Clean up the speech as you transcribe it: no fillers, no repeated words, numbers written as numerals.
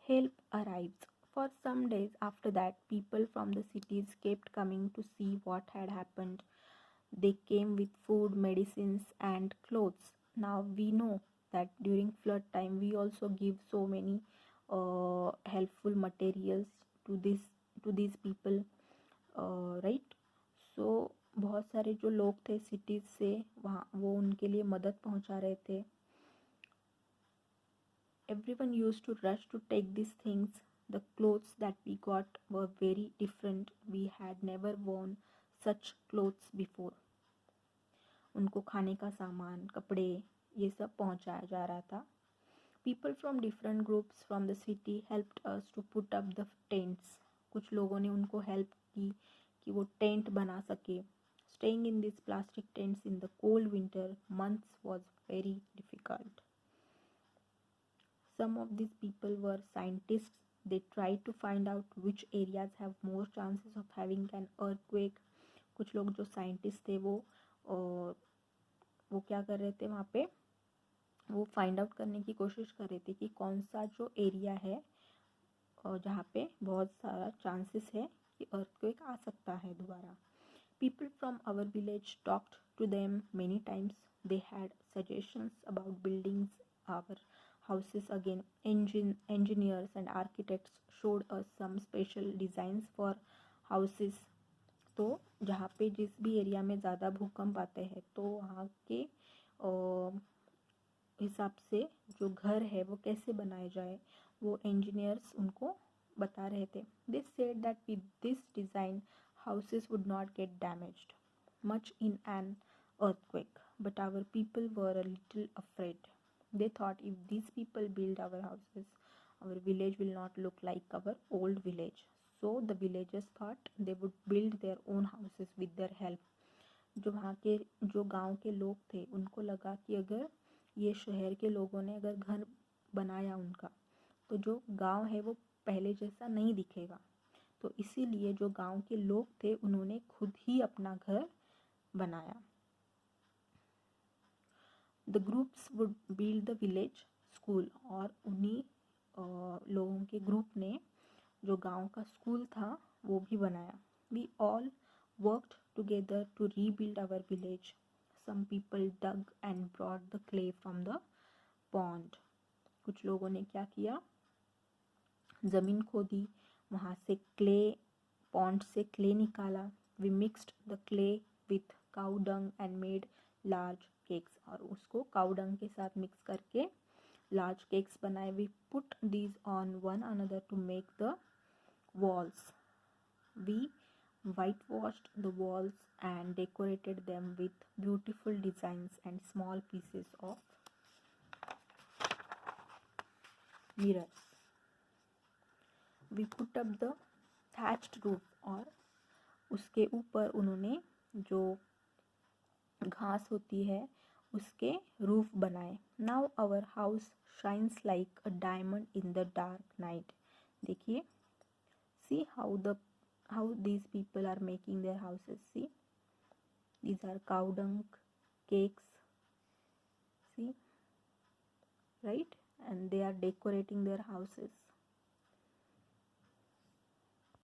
Help arrives. For some days after that, people from the cities kept coming to see what had happened. They came with food, medicines, and clothes. Now we know that during flood time we also give so many helpful materials to this to these people, right. So बहुत सारे जो लोग थे cities से वहाँ वो उनके लिए मदद पहुँचा रहे थे. Everyone used to rush to take these things. The clothes that we got were very different. We had never worn such clothes before. उनको खाने का सामान, कपड़े, ये सब पहुँचाया जा रहा था. People from different groups from the city helped us to put up the tents. कुछ लोगों ने उनको हेल्प की कि वो टेंट बना सके. Staying in these plastic tents in the cold winter months was very difficult. Some of these people were scientists. They tried to find out which areas have more chances of having an earthquake. कुछ लोग जो scientist थे वो क्या कर रहे थे वहाँ पे, वो फाइंड आउट करने की कोशिश कर रहे थे कि कौन सा जो एरिया है और जहाँ पे बहुत सारा चांसेस है कि अर्थक्वेक आ सकता है दोबारा. People from our village talked to them many times. They had suggestions about buildings our houses again. Engineers and architects showed us some special designs for houses. तो जहाँ पे जिस भी एरिया में ज़्यादा भूकंप आते हैं तो वहाँ के हिसाब से जो घर है वो कैसे बनाए जाए वो इंजीनियर्स उनको बता रहे थे. They said that with this design houses would not get damaged much in an earthquake, but our people were a little afraid. They thought if these people build our houses, our village will not look like our old village. So the villagers thought they would build their own houses with their help. जो वहाँ के जो गांव के लोग थे उनको लगा कि अगर ये शहर के लोगों ने अगर घर बनाया उनका तो जो गांव है वो पहले जैसा नहीं दिखेगा. तो इसीलिए जो गांव के लोग थे उन्होंने खुद ही अपना घर बनाया. The groups would build the village school. और उन्हीं लोगों के ग्रुप ने जो गांव का स्कूल था वो भी बनाया. We all worked together to rebuild our village. Some people dug and brought the clay from the pond. कुछ लोगों ने क्या किया, ज़मीन खोदी, वहाँ से क्ले, पॉन्ड से क्ले निकाला. We mixed the clay with cow dung and made large cakes. और उसको काउ डंग के साथ मिक्स करके लार्ज केक्स बनाए. We put these on one another to make the walls. We white washed the walls and decorated them with beautiful designs and small pieces of mirrors. We put up the thatched roof. और उसके ऊपर उन्होंने जो घास होती है उसके roof बनाए. Now our house shines like a diamond in the dark night. देखिए, see how these people are making their houses. See, these are cow dung cakes. See, right? And they are decorating their houses.